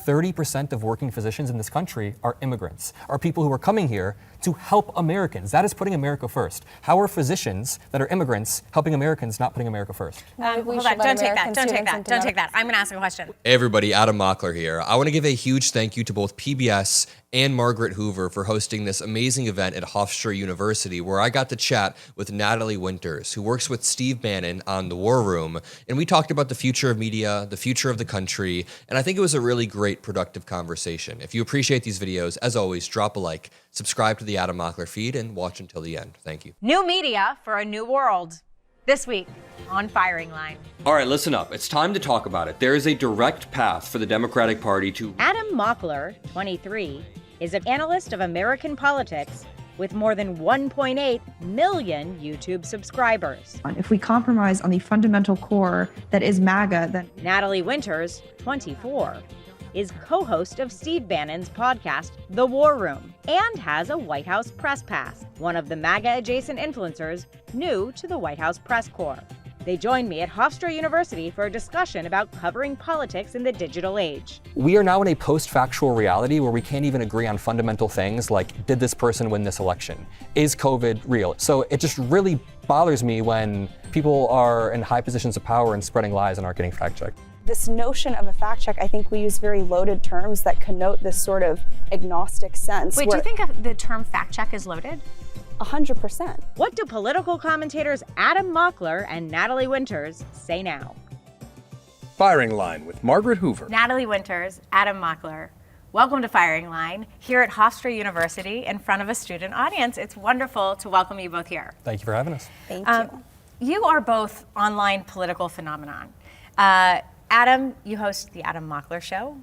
30% of working physicians in this country are immigrants, are people who are coming here to help Americans. That is putting America first. How are physicians that are immigrants helping Americans, not putting America first? Hold on, don't take that. I'm gonna ask a question. Hey everybody, Adam Mockler here. I want to give a huge thank you to both PBS and Margaret Hoover for hosting this amazing event at Hofstra University, where I got to chat with Natalie Winters, who works with Steve Bannon on The War Room, and we talked about the future of media, the future of the country, and I think it was a really great, productive conversation. If you appreciate these videos, as always, drop a like, subscribe to the Adam Mockler feed, and watch until the end. Thank you. New media for a new world. This week on Firing Line. All right, listen up. It's time to talk about it. There is a direct path for the Democratic Party to... Adam Mockler, 23, is an analyst of American politics with more than 1.8 million YouTube subscribers. If we compromise on the fundamental core that is MAGA, then... Natalie Winters, 24, is co-host of Steve Bannon's podcast, The War Room, and has a White House press pass, one of the MAGA-adjacent influencers new to the White House press corps. They joined me at Hofstra University for a discussion about covering politics in the digital age. We are now in a post-factual reality where we can't even agree on fundamental things like, did this person win this election? Is COVID real? So it just really bothers me when people are in high positions of power and spreading lies and aren't getting fact-checked. This notion of a fact check, I think we use very loaded terms that connote this sort of agnostic sense. Wait, do you think the term fact check is loaded? 100%. What do political commentators Adam Mockler and Natalie Winters say now? Firing Line with Margaret Hoover. Natalie Winters, Adam Mockler. Welcome to Firing Line here at Hofstra University in front of a student audience. It's wonderful to welcome you both here. Thank you for having us. Thank you. You are both online political phenomenon. Adam, you host the Adam Mockler Show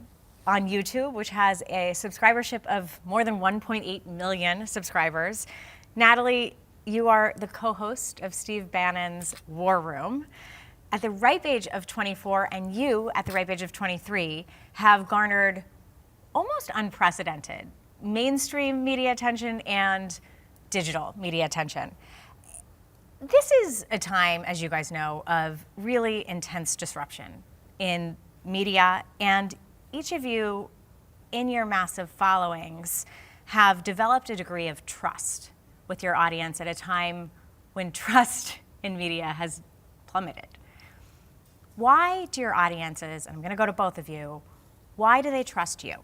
on YouTube, which has a subscribership of more than 1.8 million subscribers. Natalie, you are the co-host of Steve Bannon's War Room. At the ripe age of 24, and you, at the ripe age of 23, have garnered almost unprecedented mainstream media attention and digital media attention. This is a time, as you guys know, of really intense disruption in media, and each of you, in your massive followings, have developed a degree of trust with your audience at a time when trust in media has plummeted. Why do your audiences, and I'm gonna go to both of you, why do they trust you?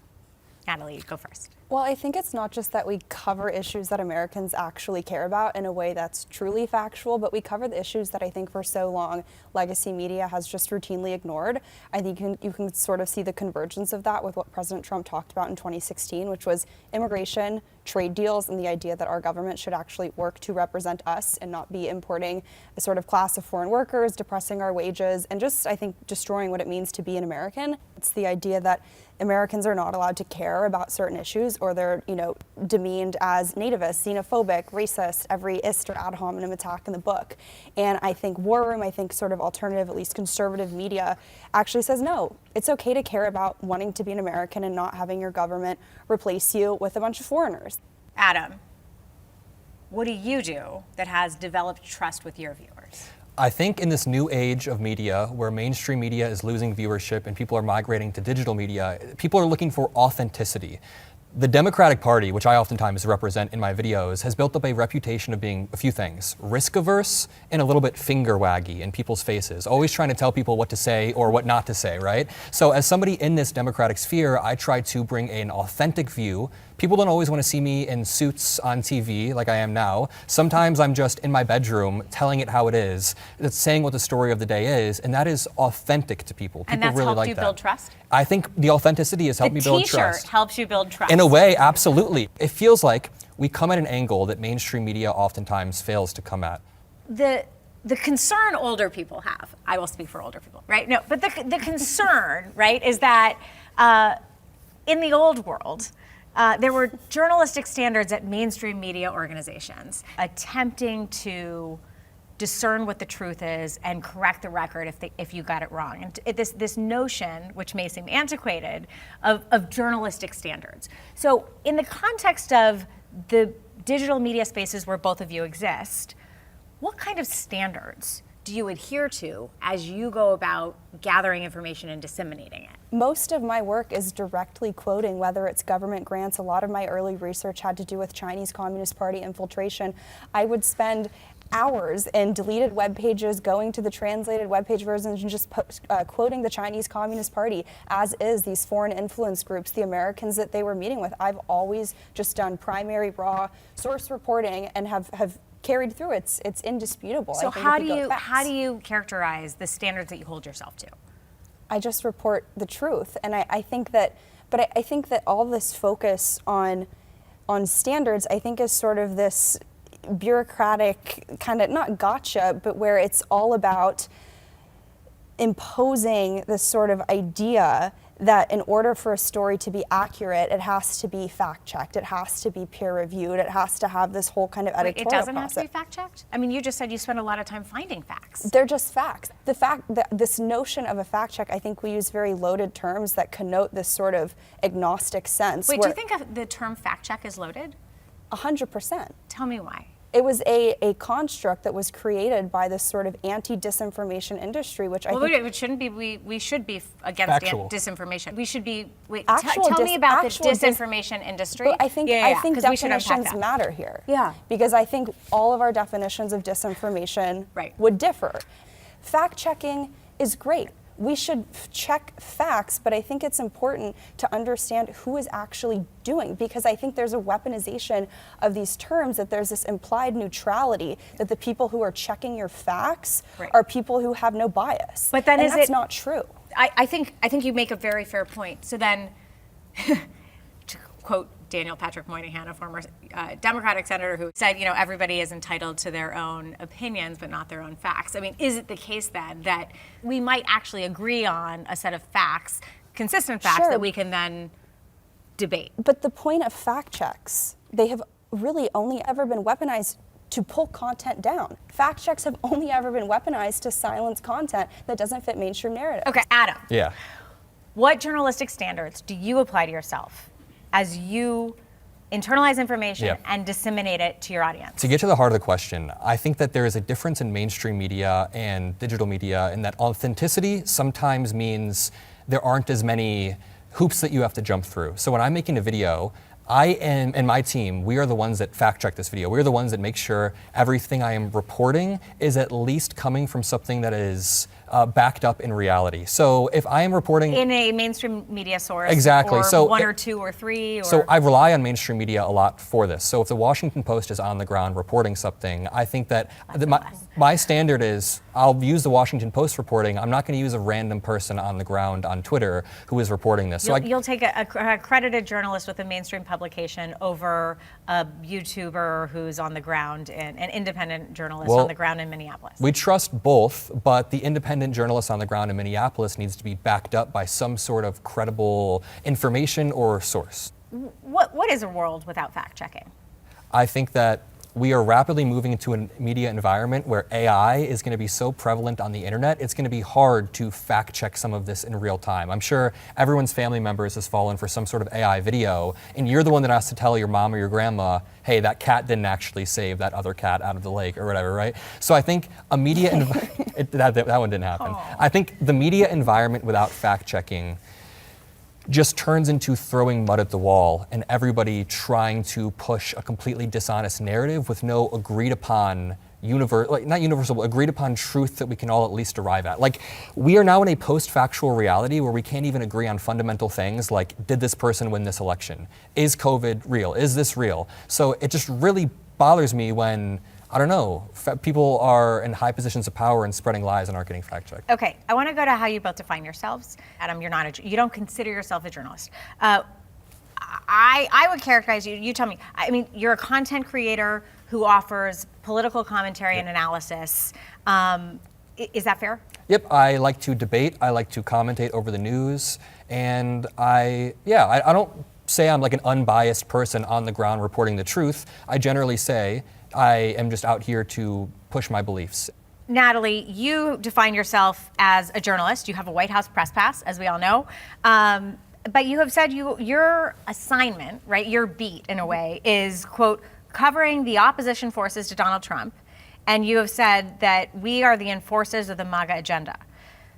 Natalie, you go first. Well, I think it's not just that we cover issues that Americans actually care about in a way that's truly factual, but we cover the issues that I think for so long legacy media has just routinely ignored. I think you can sort of see the convergence of that with what President Trump talked about in 2016, which was immigration, trade deals, and the idea that our government should actually work to represent us and not be importing a sort of class of foreign workers, depressing our wages, and just, I think, destroying what it means to be an American. It's the idea that Americans are not allowed to care about certain issues, or they're, demeaned as nativist, xenophobic, racist, every ist or ad hominem attack in the book. And I think War Room, I think sort of alternative, at least conservative media, actually says, no, it's okay to care about wanting to be an American and not having your government replace you with a bunch of foreigners. Adam, what do you do that has developed trust with your viewers? I think in this new age of media, where mainstream media is losing viewership and people are migrating to digital media, people are looking for authenticity. The Democratic Party, which I oftentimes represent in my videos, has built up a reputation of being a few things: risk-averse and a little bit finger-waggy in people's faces, always trying to tell people what to say or what not to say, right? So as somebody in this Democratic sphere, I try to bring an authentic view. People don't always want to see me in suits on TV like I am now. Sometimes I'm just in my bedroom telling it how it is, saying what the story of the day is, and that is authentic to people. And People that's really helped like you that. build trust? I think the authenticity has helped me build trust. The T-shirt helps you build trust. In a way, absolutely. It feels like we come at an angle that mainstream media oftentimes fails to come at. The concern older people have, I will speak for older people, right? No, but the concern, right, is that in the old world, there were journalistic standards at mainstream media organizations attempting to discern what the truth is and correct the record if you got it wrong. And this notion, which may seem antiquated, of journalistic standards. So in the context of the digital media spaces where both of you exist, what kind of standards do you adhere to as you go about gathering information and disseminating it? Most of my work is directly quoting, whether it's government grants. A lot of my early research had to do with Chinese Communist Party infiltration. I would spend hours in deleted web pages going to the translated web page versions and just quoting the Chinese Communist Party, as is these foreign influence groups, the Americans that they were meeting with. I've always just done primary raw source reporting and have carried through. It's indisputable. So how do you characterize the standards that you hold yourself to? I just report the truth, and I think that all this focus on standards, I think, is sort of this bureaucratic kind of, not gotcha, but where it's all about imposing this sort of idea that in order for a story to be accurate, it has to be fact-checked, it has to be peer-reviewed, it has to have this whole kind of editorial process. It doesn't have to be fact-checked? I mean, you just said you spend a lot of time finding facts. They're just facts. The fact that this notion of a fact-check, I think we use very loaded terms that connote this sort of agnostic sense. Wait, do you think the term fact-check is loaded? 100%. Tell me why. It was a construct that was created by this sort of anti-disinformation industry, which I think... it shouldn't be, we should be against disinformation. We should be, tell me about the disinformation industry. But I think definitions matter here. Yeah. Because I think all of our definitions of disinformation would differ. Fact-checking is great. We should check facts, but I think it's important to understand who is actually doing, because I think there's a weaponization of these terms, that there's this implied neutrality, that the people who are checking your facts are people who have no bias. But then that's not true. I think you make a very fair point. So then, to quote Daniel Patrick Moynihan, a former Democratic senator, who said, everybody is entitled to their own opinions, but not their own facts. I mean, is it the case then that we might actually agree on a set of facts, consistent facts, that we can then debate? But the point of fact checks, they have really only ever been weaponized to pull content down. Fact checks have only ever been weaponized to silence content that doesn't fit mainstream narrative. Okay, Adam. Yeah. What journalistic standards do you apply to yourself as you internalize information and disseminate it to your audience? To get to the heart of the question, I think that there is a difference in mainstream media and digital media in that authenticity sometimes means there aren't as many hoops that you have to jump through. So when I'm making a video, I am, and my team, we are the ones that fact check this video. We're the ones that make sure everything I am reporting is at least coming from something that is backed up in reality. So if I am reporting in a mainstream media source, exactly, or so one or two or three, or... So I rely on mainstream media a lot for this. So if the Washington Post is on the ground reporting something, I think that my standard is I'll use the Washington Post reporting. I'm not going to use a random person on the ground on Twitter who is reporting this. You'll take a accredited journalist with a mainstream publication over a YouTuber who's on the ground, and an independent journalist on the ground in Minneapolis. We trust both, but the independent journalist on the ground in Minneapolis needs to be backed up by some sort of credible information or source. What is a world without fact checking? I think that we are rapidly moving into a media environment where AI is going to be so prevalent on the internet, it's going to be hard to fact check some of this in real time. I'm sure everyone's family members has fallen for some sort of AI video, and you're the one that has to tell your mom or your grandma, hey, that cat didn't actually save that other cat out of the lake or whatever, right? So I think a media, that one didn't happen. Aww. I think the media environment without fact checking just turns into throwing mud at the wall and everybody trying to push a completely dishonest narrative with no agreed upon agreed upon truth that we can all at least arrive at. Like, we are now in a post-factual reality where we can't even agree on fundamental things like, did this person win this election? Is COVID real? Is this real? So it just really bothers me when, I don't know, people are in high positions of power and spreading lies and aren't getting fact-checked. Okay, I want to go to how you both define yourselves. Adam, you don't consider yourself a journalist. I would characterize you, you tell me, I mean, you're a content creator who offers political commentary and analysis. Is that fair? Yep, I like to debate, I like to commentate over the news, and I don't say I'm like an unbiased person on the ground reporting the truth. I generally say I am just out here to push my beliefs. Natalie, you define yourself as a journalist. You have a White House press pass, as we all know. But you have said your assignment, right, your beat in a way, is, quote, covering the opposition forces to Donald Trump and you have said that we are the enforcers of the MAGA agenda.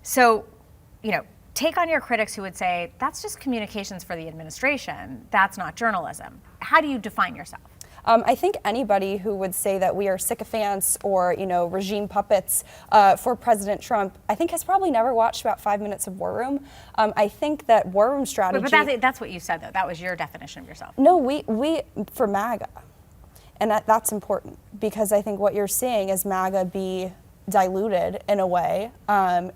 So, take on your critics who would say, that's just communications for the administration, that's not journalism. How do you define yourself? I think anybody who would say that we are sycophants or, regime puppets for President Trump, I think has probably never watched about 5 minutes of War Room. I think that War Room strategy. But that's what you said, though. That was your definition of yourself. No, we for MAGA, and that's important because I think what you're seeing is MAGA be diluted in a way.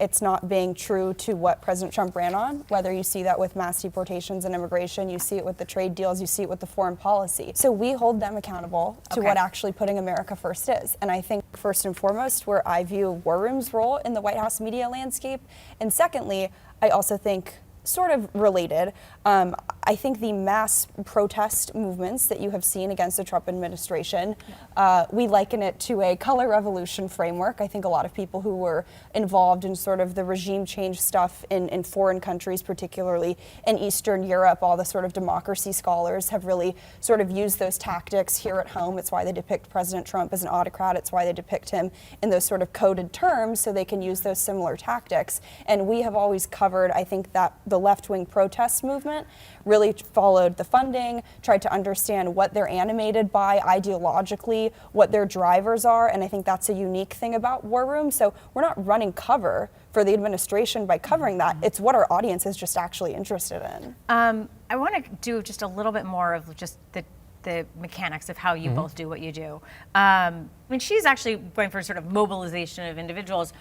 It's not being true to what President Trump ran on, whether you see that with mass deportations and immigration, you see it with the trade deals, you see it with the foreign policy. So we hold them accountable to what actually putting America first is. And I think first and foremost, where I view War Room's role in the White House media landscape. And secondly, I also think sort of related, I think the mass protest movements that you have seen against the Trump administration, we liken it to a color revolution framework. I think a lot of people who were involved in sort of the regime change stuff in foreign countries, particularly in Eastern Europe, all the sort of democracy scholars have really sort of used those tactics here at home. It's why they depict President Trump as an autocrat. It's why they depict him in those sort of coded terms so they can use those similar tactics. And we have always covered, I think, that the left-wing protest movement really followed the funding, tried to understand what they're animated by ideologically, what their drivers are, and I think that's a unique thing about War Room. So we're not running cover for the administration by covering that. It's what our audience is just actually interested in. I want to do just a little bit more of just the mechanics of how you both do what you do. She's actually going for sort of mobilization of individuals.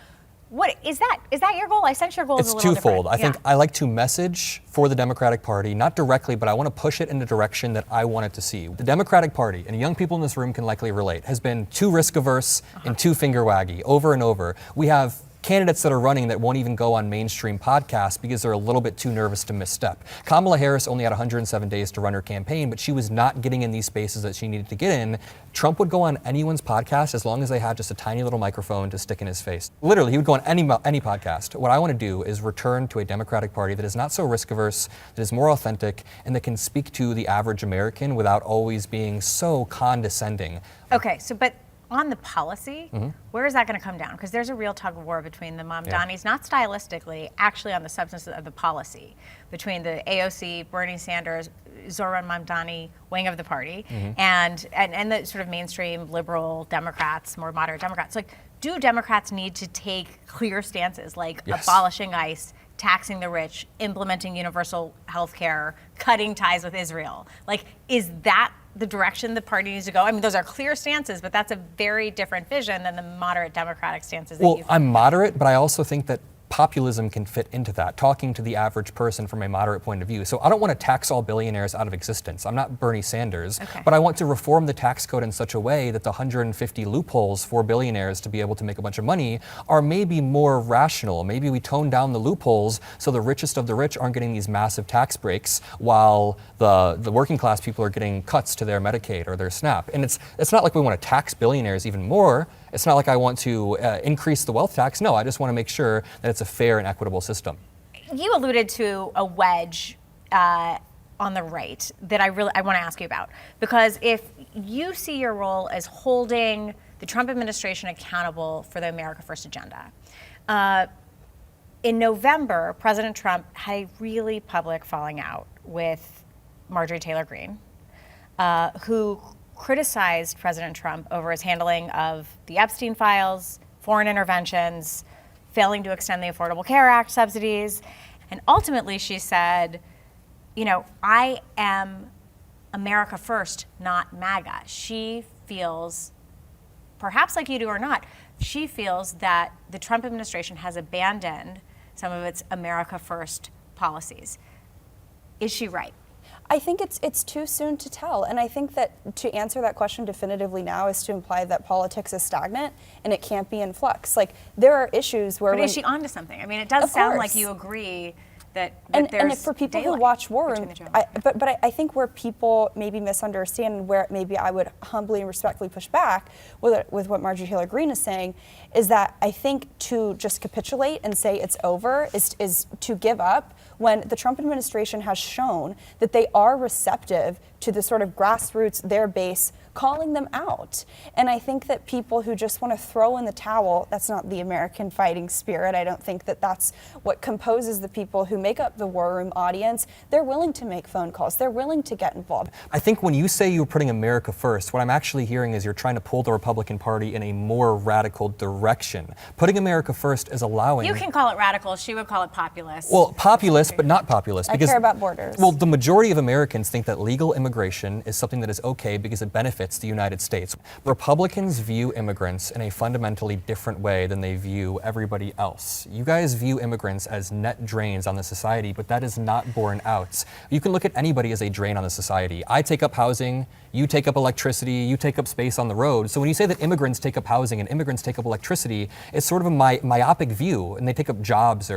What is that? Is that your goal? I sense your goal is a little twofold. different. I think I like to message for the Democratic Party, not directly, but I want to push it in the direction that I want it to see. The Democratic Party, and young people in this room can likely relate, has been too risk averse and too finger waggy over and over. We have candidates that are running that won't even go on mainstream podcasts because they're a little bit too nervous to misstep. Kamala Harris only had 107 days to run her campaign, but she was not getting in these spaces that she needed to get in. Trump would go on anyone's podcast as long as they had just a tiny little microphone to stick in his face. Literally, he would go on any podcast. What I want to do is return to a Democratic Party that is not so risk averse, that is more authentic, and that can speak to the average American without always being so condescending. Okay, but on the policy, where is that going to come down? Because there's a real tug of war between the Mamdanis, not stylistically, actually on the substance of the policy, between the AOC, Bernie Sanders, Zohran Mamdani wing of the party, and the sort of mainstream liberal Democrats, more moderate Democrats. Like, do Democrats need to take clear stances, like abolishing ICE, taxing the rich, implementing universal health care, cutting ties with Israel? Like, is that the direction the party needs to go? I mean, those are clear stances, but that's a very different vision than the moderate Democratic stances that you've. I'm moderate, but I also think that populism can fit into that, talking to the average person from a moderate point of view. So I don't want to tax all billionaires out of existence. I'm not Bernie Sanders, but I want to reform the tax code in such a way that the 150 loopholes for billionaires to be able to make a bunch of money are maybe more rational. Maybe we tone down the loopholes so the richest of the rich aren't getting these massive tax breaks while the working class people are getting cuts to their Medicaid or their SNAP. And it's not like we want to tax billionaires even more. It's not like I want to increase the wealth tax. No, I just want to make sure that it's a fair and equitable system. You alluded to a wedge on the right that I want to ask you about. Because if you see your role as holding the Trump administration accountable for the America First agenda, in November, President Trump had a really public falling out with Marjorie Taylor Greene, who criticized President Trump over his handling of the Epstein files, foreign interventions, failing to extend the Affordable Care Act subsidies. And ultimately she said, I am America first, not MAGA. She feels, perhaps like you do or not, she feels that the Trump administration has abandoned some of its America first policies. Is she right? I think it's too soon to tell. And I think that to answer that question definitively now is to imply that politics is stagnant and it can't be in flux. Like, there are issues where— But is she onto something? I mean, it does sound like you agree that And there's for people who daylight watch War between Room, the two. but I think where people maybe misunderstand, and where maybe I would humbly and respectfully push back with what Marjorie Taylor Greene is saying, is that I think to just capitulate and say it's over is to give up, when the Trump administration has shown that they are receptive to the sort of grassroots, their base, calling them out. And I think that people who just want to throw in the towel, that's not the American fighting spirit. I don't think that that's what composes the people who make up the War Room audience. They're willing to make phone calls. They're willing to get involved. I think when you say you're putting America first, what I'm actually hearing is you're trying to pull the Republican Party in a more radical direction. Putting America first is allowing... You can call it radical. She would call it populist. Well, populist, but not populist. I care about borders. Well, the majority of Americans think that legal immigration is something that is okay because it benefits the United States. Republicans view immigrants in a fundamentally different way than they view everybody else. You guys view immigrants as net drains on the society, but that is not borne out. You can look at anybody as a drain on the society. I take up housing, you take up electricity, you take up space on the road. So when you say that immigrants take up housing and immigrants take up electricity, it's sort of a myopic view, and they take up jobs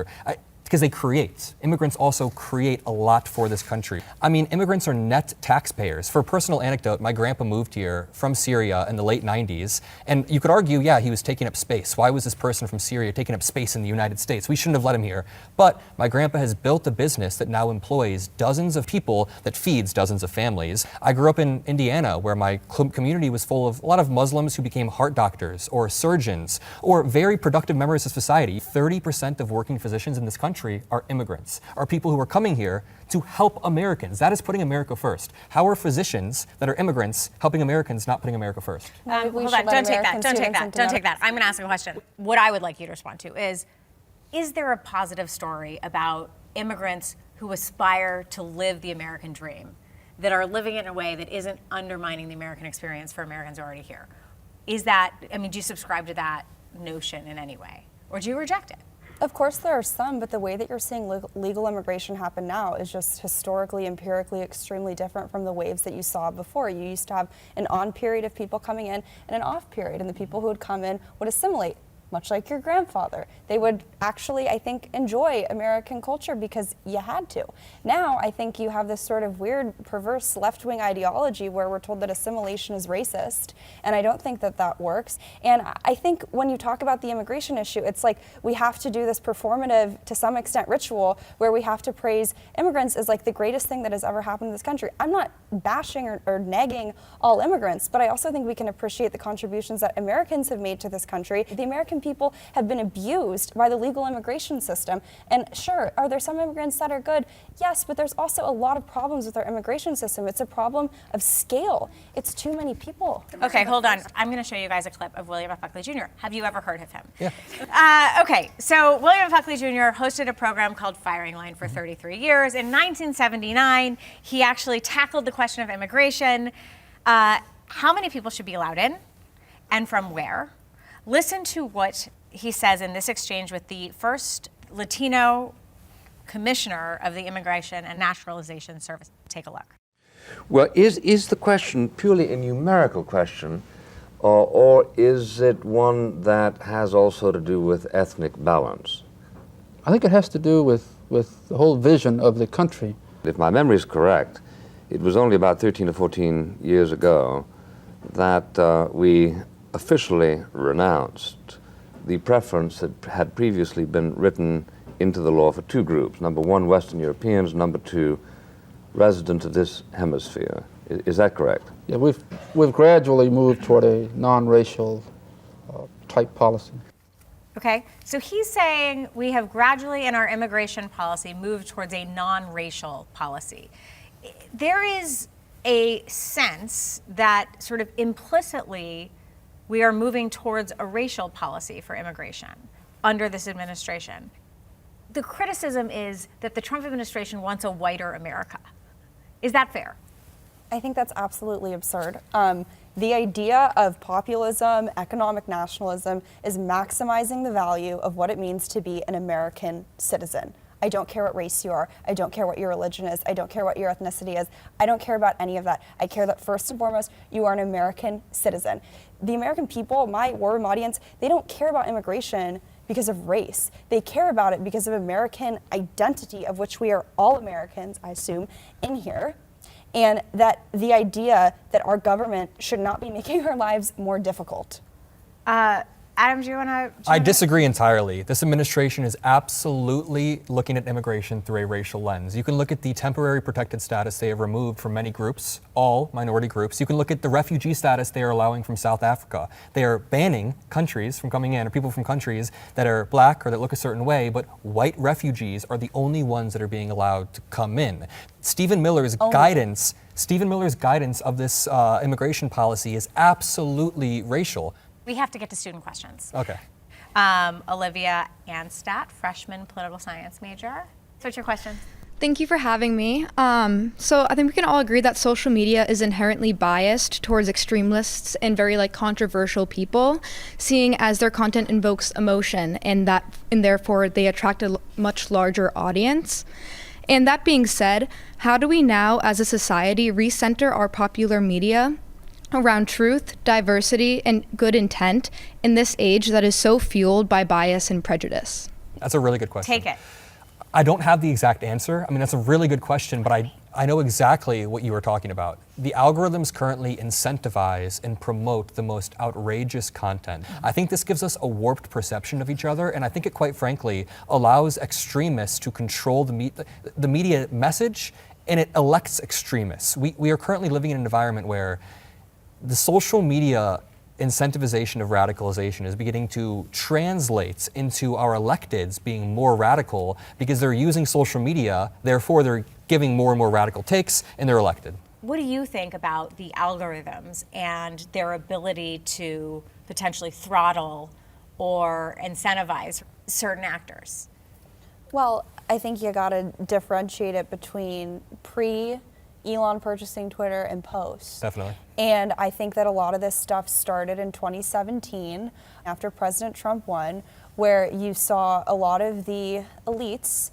because they create. Immigrants also create a lot for this country. I mean, immigrants are net taxpayers. For a personal anecdote, my grandpa moved here from Syria in the late 90s, and you could argue, yeah, he was taking up space. Why was this person from Syria taking up space in the United States? We shouldn't have let him here. But my grandpa has built a business that now employs dozens of people, that feeds dozens of families. I grew up in Indiana, where my community was full of a lot of Muslims who became heart doctors or surgeons or very productive members of society. 30% of working physicians in this country are immigrants, are people who are coming here to help Americans. That is putting America first. How are physicians that are immigrants helping Americans not putting America first? Hold on, don't take that. I'm going to ask a question. What I would like you to respond to is there a positive story about immigrants who aspire to live the American dream, that are living it in a way that isn't undermining the American experience for Americans already here? Do you subscribe to that notion in any way? Or do you reject it? Of course there are some, but the way that you're seeing legal immigration happen now is just historically, empirically extremely different from the waves that you saw before. You used to have an on period of people coming in and an off period, and the people who would come in would assimilate, much like your grandfather. They would actually, I think, enjoy American culture because you had to. Now, I think you have this sort of weird, perverse left-wing ideology where we're told that assimilation is racist, and I don't think that that works. And I think when you talk about the immigration issue, it's like we have to do this performative, to some extent, ritual where we have to praise immigrants as like the greatest thing that has ever happened to this country. I'm not bashing or negging all immigrants, but I also think we can appreciate the contributions that Americans have made to this country. The American people have been abused by the legal immigration system. And sure, are there some immigrants that are good? Yes, but there's also a lot of problems with our immigration system. It's a problem of scale. It's too many people. Okay, hold on. I'm going to show you guys a clip of William F. Buckley Jr. Have you ever heard of him? Yeah. Okay, so William F. Buckley Jr. hosted a program called Firing Line for 33 years. In 1979, he actually tackled the question of immigration. How many people should be allowed in, and from where? Listen to what he says in this exchange with the first Latino commissioner of the Immigration and Naturalization Service. Take a look. Well, is the question purely a numerical question, or is it one that has also to do with ethnic balance? I think it has to do with the whole vision of the country. If my memory is correct, it was only about 13 or 14 years ago that we officially renounced the preference that had previously been written into the law for two groups. Number one, Western Europeans. Number two, residents of this hemisphere. Is that correct? Yeah, we've gradually moved toward a non-racial type policy. Okay, so he's saying we have gradually in our immigration policy moved towards a non-racial policy. There is a sense that sort of implicitly we are moving towards a racial policy for immigration under this administration. The criticism is that the Trump administration wants a whiter America. Is that fair? I think that's absolutely absurd. The idea of populism, economic nationalism, is maximizing the value of what it means to be an American citizen. I don't care what race you are. I don't care what your religion is. I don't care what your ethnicity is. I don't care about any of that. I care that first and foremost, you are an American citizen. The American people, my War Room audience, they don't care about immigration because of race. They care about it because of American identity, of which we are all Americans, I assume, in here. And that the idea that our government should not be making our lives more difficult. Adam, do you want to? I disagree entirely. This administration is absolutely looking at immigration through a racial lens. You can look at the temporary protected status they have removed from many groups, all minority groups. You can look at the refugee status they are allowing from South Africa. They are banning countries from coming in, or people from countries that are black or that look a certain way, but white refugees are the only ones that are being allowed to come in. Stephen Miller's guidance of this immigration policy is absolutely racial. We have to get to student questions. Okay. Olivia Anstadt, freshman political science major. So what's your question? Thank you for having me. So I think we can all agree that social media is inherently biased towards extremists and very controversial people, seeing as their content invokes emotion and therefore they attract a much larger audience. And that being said, how do we now as a society recenter our popular media around truth, diversity, and good intent in this age that is so fueled by bias and prejudice? That's a really good question. Take it. I don't have the exact answer. I mean, that's a really good question, but I know exactly what you were talking about. The algorithms currently incentivize and promote the most outrageous content. I think this gives us a warped perception of each other, and I think it quite frankly allows extremists to control the media message, and it elects extremists. We are currently living in an environment where the social media incentivization of radicalization is beginning to translate into our electeds being more radical because they're using social media, therefore they're giving more and more radical takes, and they're elected. What do you think about the algorithms and their ability to potentially throttle or incentivize certain actors? Well, I think you gotta differentiate it between Elon purchasing Twitter and post. Definitely. And I think that a lot of this stuff started in 2017 after President Trump won, where you saw a lot of the elites,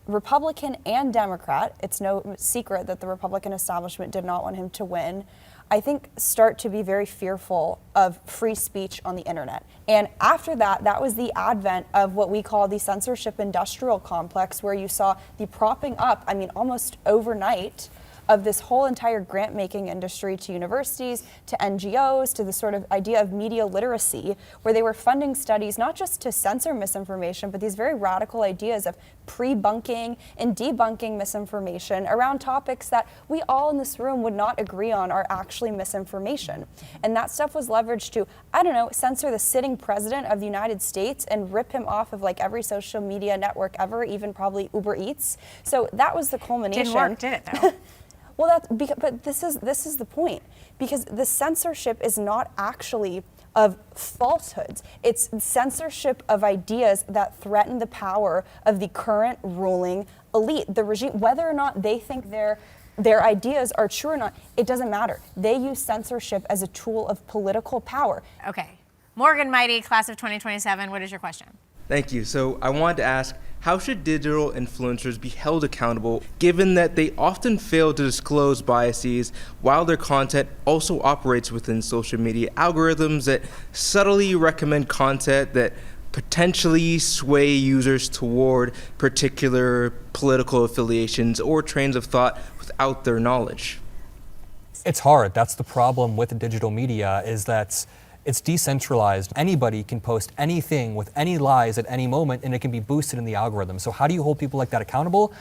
Republican and Democrat, it's no secret that the Republican establishment did not want him to win, I think start to be very fearful of free speech on the internet. And after that, that was the advent of what we call the censorship industrial complex, where you saw the propping up, I mean, almost overnight, of this whole entire grant-making industry to universities, to NGOs, to the sort of idea of media literacy, where they were funding studies not just to censor misinformation, but these very radical ideas of pre-bunking and debunking misinformation around topics that we all in this room would not agree on are actually misinformation. And that stuff was leveraged to, I don't know, censor the sitting president of the United States and rip him off of every social media network ever, even probably Uber Eats. So that was the culmination. Didn't work, did it though? Well, but this is the point, because the censorship is not actually of falsehoods. It's censorship of ideas that threaten the power of the current ruling elite, the regime. Whether or not they think their ideas are true or not, it doesn't matter. They use censorship as a tool of political power. Okay. Morgan Mighty, class of 2027, what is your question? Thank you. So I wanted to ask, how should digital influencers be held accountable, given that they often fail to disclose biases while their content also operates within social media algorithms that subtly recommend content that potentially sway users toward particular political affiliations or trains of thought without their knowledge? It's hard. That's the problem with digital media, is that it's decentralized. Anybody can post anything with any lies at any moment, and it can be boosted in the algorithm. So how do you hold people like that accountable?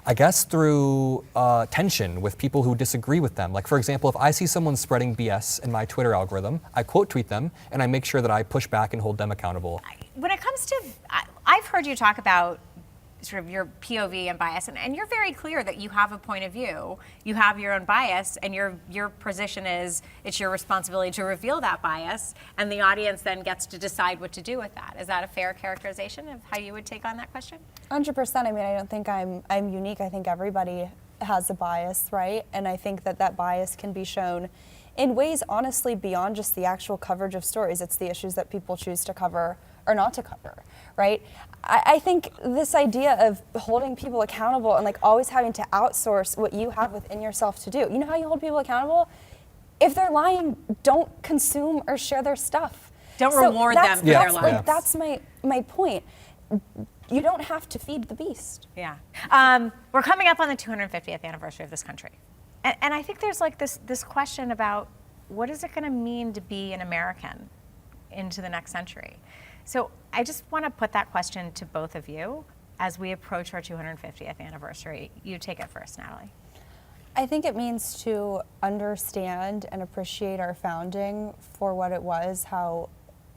I guess through tension with people who disagree with them. Like, for example, if I see someone spreading BS in my Twitter algorithm, I quote tweet them, and I make sure that I push back and hold them accountable. When it comes to, I've heard you talk about sort of your POV and bias, and you're very clear that you have a point of view, you have your own bias, and your position is it's your responsibility to reveal that bias, and the audience then gets to decide what to do with that. Is that a fair characterization of how you would take on that question? 100%. I mean, I don't think I'm unique. I think everybody has a bias, right? And I think that bias can be shown in ways, honestly, beyond just the actual coverage of stories. It's the issues that people choose to cover or not to cover, right? I think this idea of holding people accountable and always having to outsource what you have within yourself to do. You know how you hold people accountable? If they're lying, don't consume or share their stuff. Don't reward them for their lives. That's my point. You don't have to feed the beast. Yeah. We're coming up on the 250th anniversary of this country. And I think there's like this question about what is it going to mean to be an American into the next century? So I just want to put that question to both of you as we approach our 250th anniversary. You take it first, Natalie. I think it means to understand and appreciate our founding for what it was, how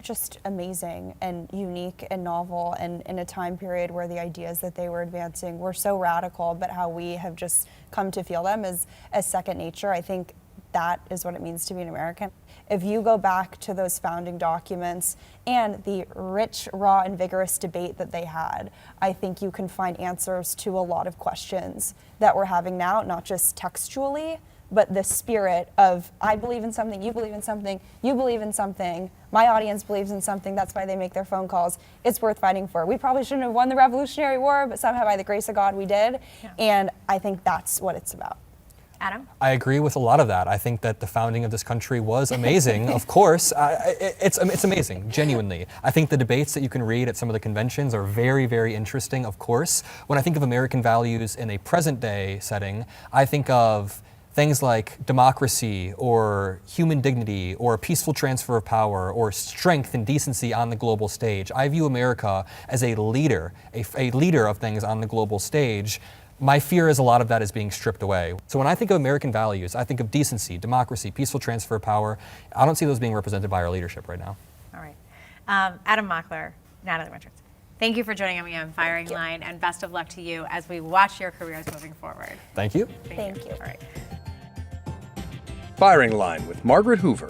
just amazing and unique and novel, and in a time period where the ideas that they were advancing were so radical, but how we have just come to feel them as second nature. I think that is what it means to be an American. If you go back to those founding documents and the rich, raw, and vigorous debate that they had, I think you can find answers to a lot of questions that we're having now, not just textually, but the spirit of, I believe in something, you believe in something, you believe in something, my audience believes in something, that's why they make their phone calls. It's worth fighting for. We probably shouldn't have won the Revolutionary War, but somehow by the grace of God we did. Yeah. And I think that's what it's about. Adam? I agree with a lot of that. I think that the founding of this country was amazing, of course. It's amazing, genuinely. I think the debates that you can read at some of the conventions are very, very interesting, of course. When I think of American values in a present day setting, I think of things like democracy or human dignity or peaceful transfer of power or strength and decency on the global stage. I view America as a leader, a leader of things on the global stage. My fear is a lot of that is being stripped away. So when I think of American values, I think of decency, democracy, peaceful transfer of power. I don't see those being represented by our leadership right now. All right. Adam Mockler, Natalie Winters, thank you for joining me on Firing Line, and best of luck to you as we watch your careers moving forward. Thank you. Thank you. All right. Firing Line with Margaret Hoover.